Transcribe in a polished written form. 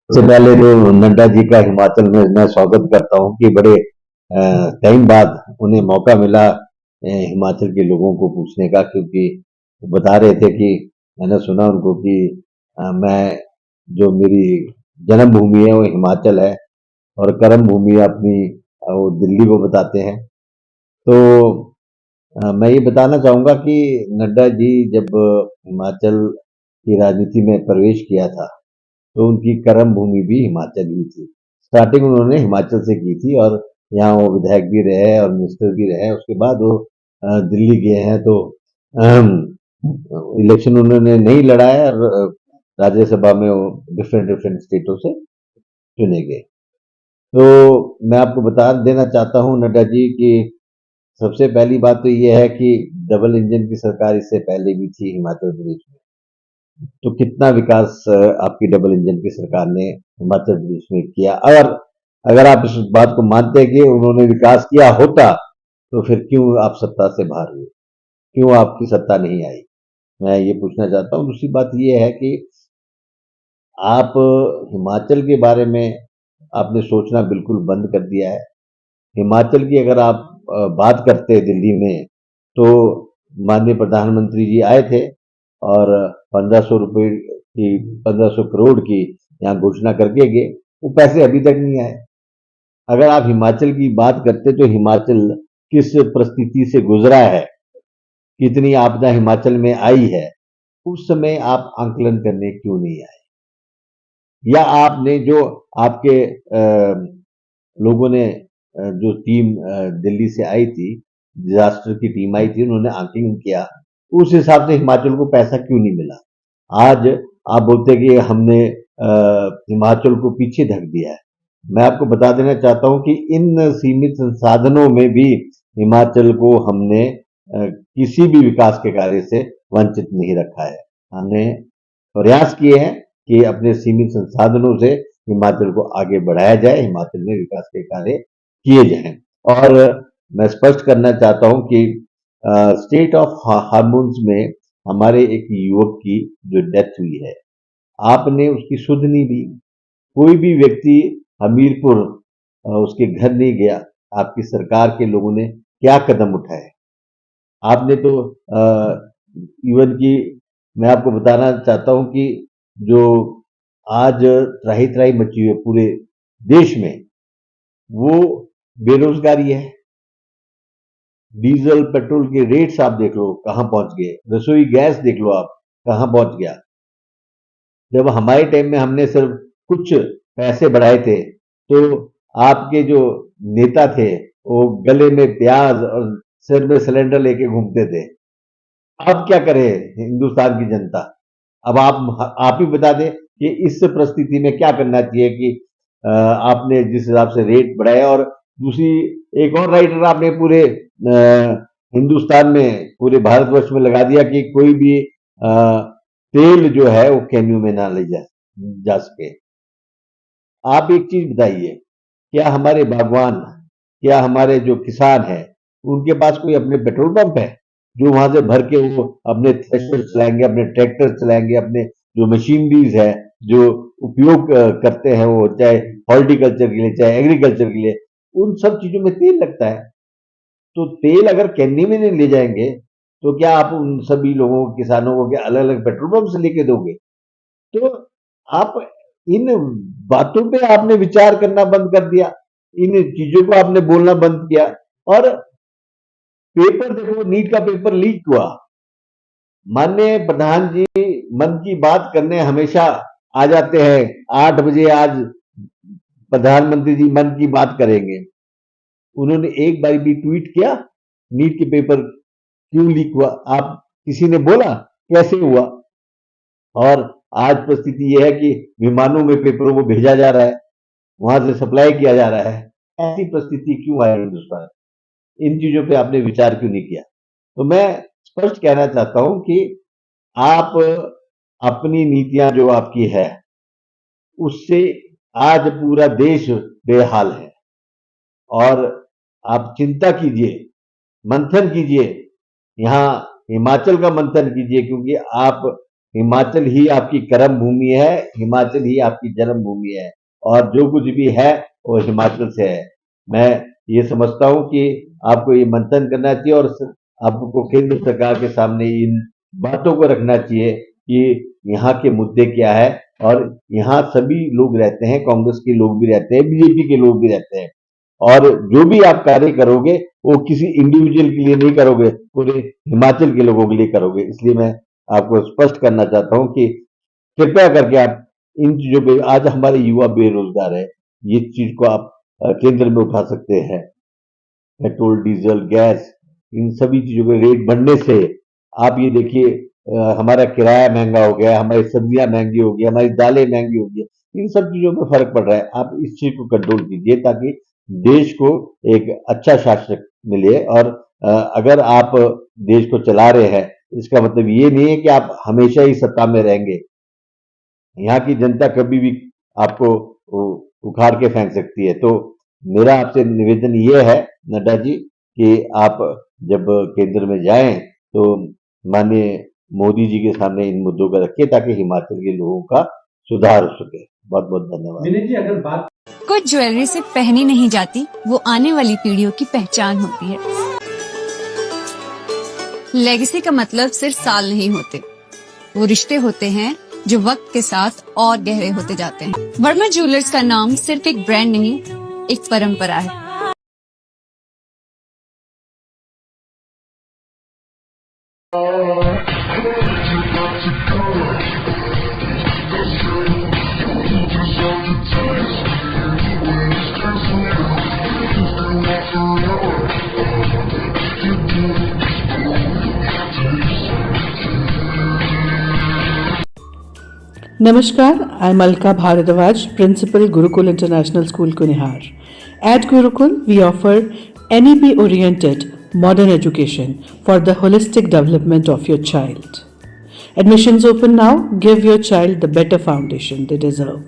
सबसे पहले तो नड्डा जी का हिमाचल में मैं स्वागत करता हूँ कि बड़े टाइम बाद उन्हें मौका मिला हिमाचल के लोगों को पूछने का, क्योंकि वो बता रहे थे कि मैंने सुना उनको कि मैं जो मेरी जन्मभूमि है वो हिमाचल है और कर्म भूमि अपनी वो दिल्ली को बताते हैं। तो मैं ये बताना चाहूँगा कि नड्डा जी जब हिमाचल की राजनीति में प्रवेश किया था तो उनकी कर्म भूमि भी हिमाचल ही थी। स्टार्टिंग उन्होंने हिमाचल से की थी और यहाँ वो विधायक भी रहे और मिनिस्टर भी रहे। उसके बाद वो दिल्ली गए हैं, तो इलेक्शन उन्होंने नहीं लड़ा है और राज्यसभा में वो डिफरेंट डिफरेंट स्टेटों से चुने गए। तो मैं आपको बता देना चाहता हूँ नड्डा जी कि सबसे पहली बात तो ये है कि डबल इंजन की सरकार इससे पहले भी थी हिमाचल प्रदेश में। तो कितना विकास आपकी डबल इंजन की सरकार ने हिमाचल प्रदेश में किया। और अगर आप इस बात को मानते हैं कि उन्होंने विकास किया होता तो फिर क्यों आप सत्ता से बाहर हुए, क्यों आपकी सत्ता नहीं आई, मैं ये पूछना चाहता हूँ। दूसरी बात ये है कि आप हिमाचल के बारे में आपने सोचना बिल्कुल बंद कर दिया है। हिमाचल की अगर आप बात करते दिल्ली में, तो माननीय प्रधानमंत्री जी आए थे और 1500 रुपये की 1500 करोड़ की यहाँ घोषणा करके गए। वो पैसे अभी तक नहीं आए। अगर आप हिमाचल की बात करते तो हिमाचल किस परिस्थिति से गुजरा है, कितनी आपदा हिमाचल में आई है, उस समय आप आंकलन करने क्यों नहीं आए? या आपने जो आपके लोगों ने जो टीम दिल्ली से आई थी, डिजास्टर की टीम आई थी, उन्होंने आंकलन किया, उस हिसाब से हिमाचल को पैसा क्यों नहीं मिला? आज आप बोलते हैं कि हमने हिमाचल को पीछे धक दिया है। मैं आपको बता देना चाहता हूं कि इन सीमित संसाधनों में भी हिमाचल को हमने किसी भी विकास के कार्य से वंचित नहीं रखा है। हमने प्रयास किए हैं कि अपने सीमित संसाधनों से हिमाचल को आगे बढ़ाया जाए, हिमाचल में विकास के कार्य किए जाएं। और मैं स्पष्ट करना चाहता हूं कि स्टेट ऑफ हार्मोन्स में हमारे एक युवक की जो डेथ हुई है, आपने उसकी सुध नहीं ली। कोई भी व्यक्ति हमीरपुर उसके घर नहीं गया। आपकी सरकार के लोगों ने क्या कदम उठाए? आपने तो इवन की मैं आपको बताना चाहता हूं कि जो आज त्राही त्राही मची हुई है पूरे देश में, वो बेरोजगारी है। डीजल पेट्रोल के रेट्स आप देख लो कहां पहुंच गए, रसोई गैस देख लो आप कहां पहुंच गया। जब हमारे टाइम में हमने सिर्फ कुछ पैसे बढ़ाए थे, तो आपके जो नेता थे वो गले में प्याज और सिर में सिलेंडर लेके घूमते थे। अब क्या करे हिंदुस्तान की जनता? अब आप ही बता दें कि इस परिस्थिति में क्या करना चाहिए कि आपने जिस हिसाब से रेट बढ़ाया, और दूसरी एक और राइटर आपने पूरे हिंदुस्तान में पूरे भारतवर्ष में लगा दिया कि कोई भी तेल जो है वो कैन्यू में ना ले जा सके। आप एक चीज बताइए, क्या हमारे बागवान, क्या हमारे जो किसान हैं, उनके पास कोई अपने पेट्रोल पंप है जो वहां से भर के वो अपने थ्रेशर चलाएंगे, अपने ट्रैक्टर चलाएंगे, अपने जो मशीनरीज है जो उपयोग करते हैं, वो चाहे हॉर्टिकल्चर के लिए चाहे एग्रीकल्चर के लिए, उन सब चीजों में तेल लगता है। तो तेल अगर कैनी में नहीं ले जाएंगे तो क्या आप उन सभी लोगों किसानों को क्या अलग अलग पेट्रोल पंप से लेके दोगे? तो आप इन बातों पे आपने विचार करना बंद कर दिया, इन चीजों को आपने बोलना बंद किया। और पेपर देखो, नीट का पेपर लीक हुआ, माननीय प्रधान जी मन की बात करने हमेशा आ जाते हैं। 8 बजे आज प्रधानमंत्री जी मन की बात करेंगे। उन्होंने एक बार भी ट्वीट किया नीट के पेपर क्यों लीक हुआ? आप किसी ने बोला कैसे हुआ? और आज परिस्थिति यह है कि विमानों में पेपरों को भेजा जा रहा है, वहां से सप्लाई किया जा रहा है। ऐसी परिस्थिति क्यों आई हिंदुस्तान? इन चीजों पे आपने विचार क्यों नहीं किया? तो मैं स्पष्ट कहना चाहता हूं कि आप अपनी नीतियां जो आपकी है उससे आज पूरा देश बेहाल है। और आप चिंता कीजिए, मंथन कीजिए, यहाँ हिमाचल का मंथन कीजिए, क्योंकि आप हिमाचल ही आपकी कर्म भूमि है, हिमाचल ही आपकी जन्म भूमि है, और जो कुछ भी है वो हिमाचल से है। मैं ये समझता हूँ कि आपको ये मंथन करना चाहिए और आपको केंद्र सरकार के सामने इन बातों को रखना चाहिए कि यहाँ के मुद्दे क्या है, और यहाँ सभी लोग रहते हैं, कांग्रेस के लोग भी रहते हैं, बीजेपी के लोग भी रहते हैं, और जो भी आप कार्य करोगे वो किसी इंडिविजुअल के लिए नहीं करोगे, पूरे हिमाचल के लोगों के लिए करोगे। इसलिए मैं आपको स्पष्ट करना चाहता हूँ कि कृपया करके आप इन चीजों पे, आज हमारे युवा बेरोजगार है, ये चीज को आप केंद्र में उठा सकते हैं। पेट्रोल, डीजल, गैस, इन सभी चीजों के रेट बढ़ने से आप ये देखिए, हमारा किराया महंगा हो गया, हमारी सब्जियां महंगी हो गई, हमारी दालें महंगी हो गई, इन सब चीजों में फर्क पड़ रहा है। आप इस चीज को कंट्रोल कीजिए ताकि देश को एक अच्छा शासक मिले, और अगर आप देश को चला रहे हैं, इसका मतलब ये नहीं है कि आप हमेशा ही सत्ता में रहेंगे। यहाँ की जनता कभी भी आपको उखाड़ के फेंक सकती है। तो मेरा आपसे निवेदन ये है नड्डा जी, कि आप जब केंद्र में जाएं तो माननीय मोदी जी के सामने इन मुद्दों को रखिए ताकि हिमाचल के लोगों का सुधार हो सके। बहुत बहुत धन्यवाद। विनय जी, अगर बात कुछ ज्वेलरी से पहनी नहीं जाती, वो आने वाली पीढ़ियों की पहचान होती है। लेगेसी का मतलब सिर्फ साल नहीं होते, वो रिश्ते होते हैं जो वक्त के साथ और गहरे होते जाते हैं। वर्मा ज्वेलर्स का नाम सिर्फ एक ब्रांड नहीं, एक परंपरा है। Namaskar, I'm Alka Bharadwaj, Principal Gurukul International School, Kunihar. At Gurukul, we offer NEP-oriented modern education for the holistic development of your child. Admissions open now. Give your child the better foundation they deserve.